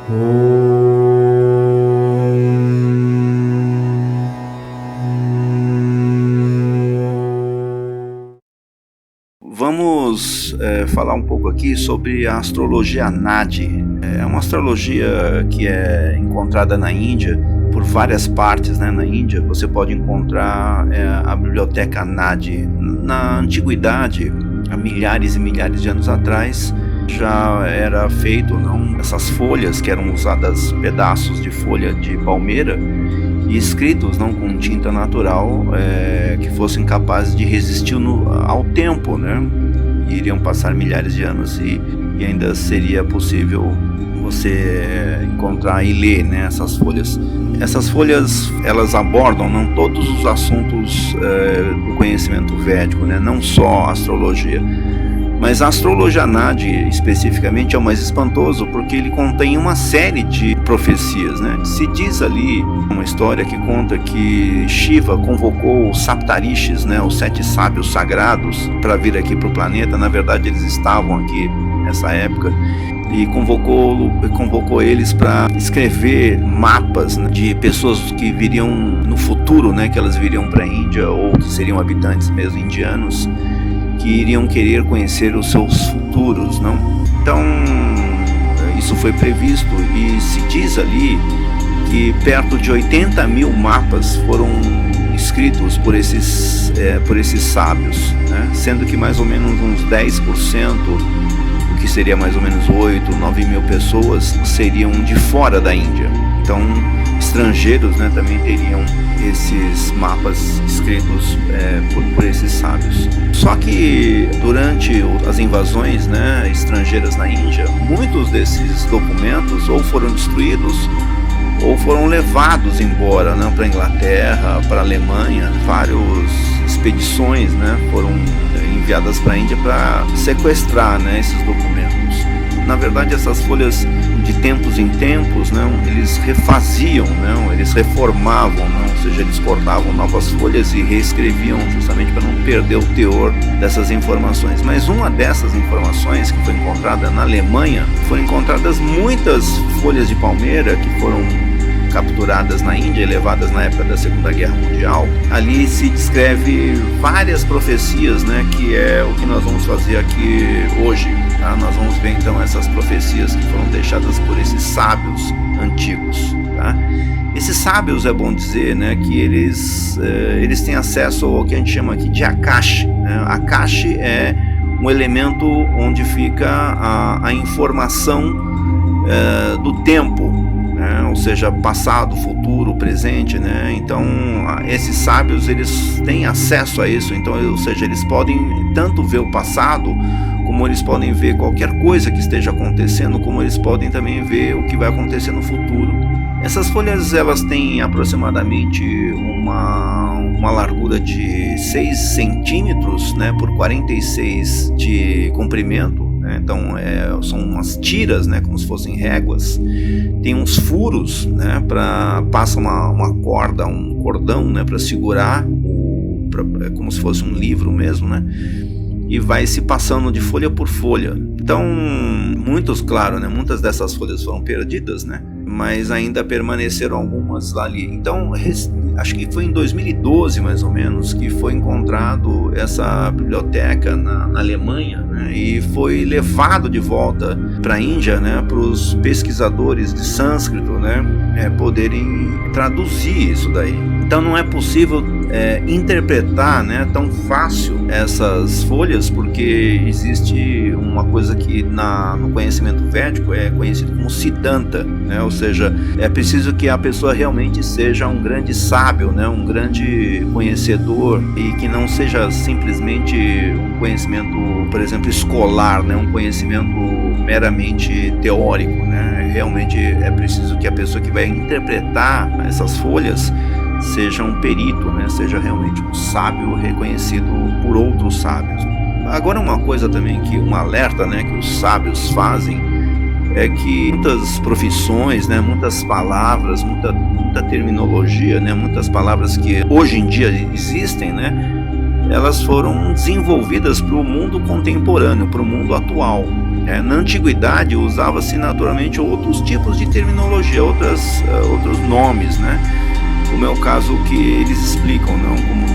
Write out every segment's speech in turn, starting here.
Vamos falar um pouco aqui sobre a astrologia Nadi. É uma astrologia que é encontrada na Índia, por várias partes, né? Na Índia você pode encontrar a biblioteca Nadi. Na antiguidade, há milhares e milhares de anos atrás, já era feito, não, essas folhas que eram usadas, pedaços de folha de palmeira, e escritos, não, com tinta natural, que fossem capazes de resistir ao tempo, né? E iriam passar milhares de anos e ainda seria possível você encontrar e ler, né, essas folhas. Essas folhas, elas abordam, não, todos os assuntos do conhecimento védico, né, não só a astrologia. Mas a astrologia Nadi, especificamente, é o mais espantoso porque ele contém uma série de profecias, né? Se diz ali uma história que conta que Shiva convocou os Saptarishis, né, os 7 sábios sagrados, para vir aqui para o planeta. Na verdade, eles estavam aqui nessa época, e convocou eles para escrever mapas, né, de pessoas que viriam no futuro, né, que elas viriam para a Índia, ou que seriam habitantes mesmo indianos, que iriam querer conhecer os seus futuros, não? Então, isso foi previsto, e se diz ali que perto de 80 mil mapas foram escritos por esses sábios, né? Sendo que mais ou menos uns 10%, o que seria mais ou menos 8, 9 mil pessoas, seriam de fora da Índia. Então, estrangeiros, né, também teriam esses mapas escritos por esses sábios. Só que durante as invasões, né, estrangeiras na Índia, muitos desses documentos ou foram destruídos ou foram levados embora, né, para a Inglaterra, para a Alemanha. Várias expedições, né, foram enviadas para a Índia para sequestrar, né, esses documentos. Na verdade, essas folhas, de tempos em tempos, né, eles refaziam, né, eles reformavam, né, ou seja, eles cortavam novas folhas e reescreviam, justamente para não perder o teor dessas informações. Mas uma dessas informações que foi encontrada na Alemanha, foram encontradas muitas folhas de palmeira que foram capturadas na Índia e levadas na época da Segunda Guerra Mundial. Ali se descreve várias profecias, né, que é o que nós vamos fazer aqui hoje. Tá? Nós vamos ver então essas profecias que foram deixadas por esses sábios antigos. Tá? Esses sábios, é bom dizer, né, que eles têm acesso ao que a gente chama aqui de Akash. Né? Akash é um elemento onde fica a informação do tempo, né? Ou seja, passado, futuro, presente, né? Então, esses sábios, eles têm acesso a isso. Então, ou seja, eles podem tanto ver o passado, como eles podem ver qualquer coisa que esteja acontecendo, como eles podem também ver o que vai acontecer no futuro. Essas folhas, elas têm aproximadamente uma largura de 6 centímetros, né, por 46 de comprimento. Então são umas tiras, né, como se fossem réguas. Tem uns furos, né, passa uma corda, um cordão, né, para segurar, como se fosse um livro mesmo, né, e vai se passando de folha por folha. Então, muitas dessas folhas foram perdidas, né, mas ainda permaneceram algumas ali. Então, acho que foi em 2012, mais ou menos, que foi encontrado essa biblioteca na Alemanha, né, e foi levado de volta para a Índia, né, para os pesquisadores de sânscrito, né, poderem traduzir isso daí. Então, não é possível interpretar, né, tão fácil essas folhas, porque existe uma coisa que no conhecimento védico é conhecido como Siddhanta, né, ou seja, é preciso que a pessoa realmente seja um grande sábio, né, um grande conhecedor, e que não seja simplesmente um conhecimento, por exemplo, escolar, né, um conhecimento meramente teórico, né. Realmente é preciso que a pessoa que vai interpretar essas folhas seja um perito, né, seja realmente um sábio reconhecido por outros sábios. Agora, uma coisa também, um alerta, né, que os sábios fazem, é que muitas profissões, né, muitas palavras, muita terminologia, né, muitas palavras que hoje em dia existem, né, elas foram desenvolvidas para o mundo contemporâneo, para o mundo atual. Na antiguidade usava-se naturalmente outros tipos de terminologia, outros nomes, né? Como é o caso que eles explicam, não? Como,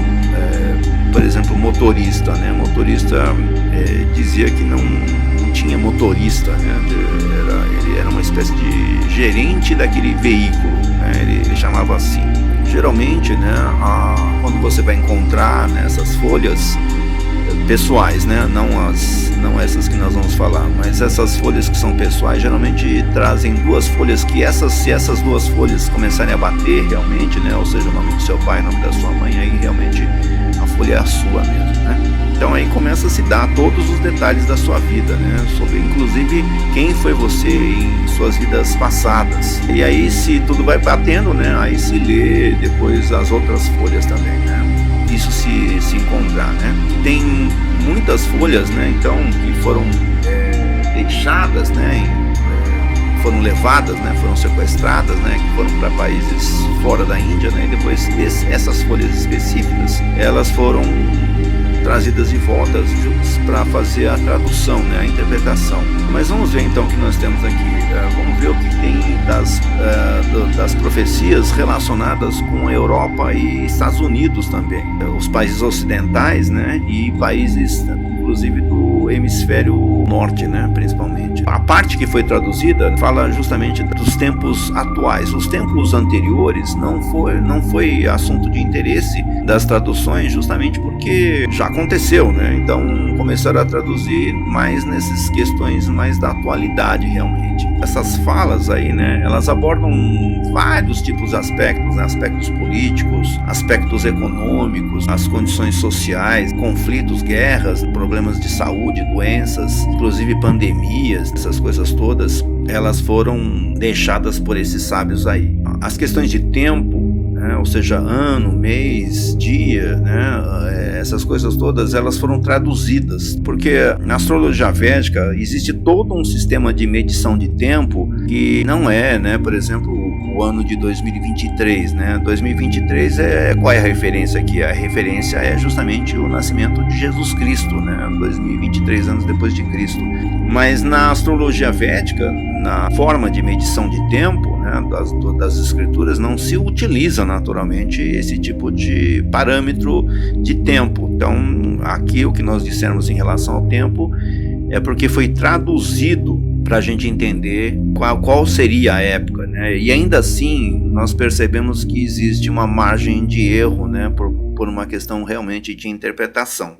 por exemplo, motorista, né? Motorista dizia que não tinha motorista, né? Ele era uma espécie de gerente daquele veículo, né? Ele chamava assim. Geralmente, né, quando você vai encontrar, né, essas folhas pessoais, né, não essas que nós vamos falar, mas essas folhas que são pessoais, geralmente trazem duas folhas que se essas duas folhas começarem a bater realmente, né, ou seja, o nome do seu pai, o nome da sua mãe, aí realmente a folha é a sua mesmo, né? Então aí começa a se dar todos os detalhes da sua vida, né? Sobre inclusive quem foi você em suas vidas passadas. E aí se tudo vai batendo, né? Aí se lê depois as outras folhas também, né? Isso se encontrar, né? Tem muitas folhas, né? Então que foram deixadas, né? Foram levadas, né? Foram sequestradas, né? Que foram para países fora da Índia, né? E depois essas folhas específicas, elas foram trazidas de volta para fazer a tradução, né, a interpretação. Mas vamos ver então o que nós temos aqui. Vamos ver o que tem das profecias relacionadas com a Europa e Estados Unidos também. Os países ocidentais, né, e países inclusive do hemisfério norte, né, principalmente. A parte que foi traduzida fala justamente dos tempos atuais. Os tempos anteriores não foi assunto de interesse das traduções, justamente porque já aconteceu, né? Então começaram a traduzir mais nessas questões mais da atualidade realmente. Essas falas aí, né, elas abordam vários tipos de aspectos, né? Aspectos políticos, aspectos econômicos, as condições sociais, conflitos, guerras, problemas de saúde, doenças, inclusive pandemias, essas coisas todas, elas foram deixadas por esses sábios aí. As questões de tempo, né, ou seja, ano, mês, dia, né, essas coisas todas, elas foram traduzidas, porque na astrologia védica existe todo um sistema de medição de tempo que não é, né, por exemplo, o ano de 2023, né? 2023 qual é a referência aqui? A referência é justamente o nascimento de Jesus Cristo, né? 2023 anos depois de Cristo. Mas na astrologia védica, na forma de medição de tempo, né, das escrituras, não se utiliza naturalmente esse tipo de parâmetro de tempo. Então, aqui o que nós dissemos em relação ao tempo é porque foi traduzido para a gente entender qual seria a época, né? E ainda assim nós percebemos que existe uma margem de erro, né? Por uma questão realmente de interpretação.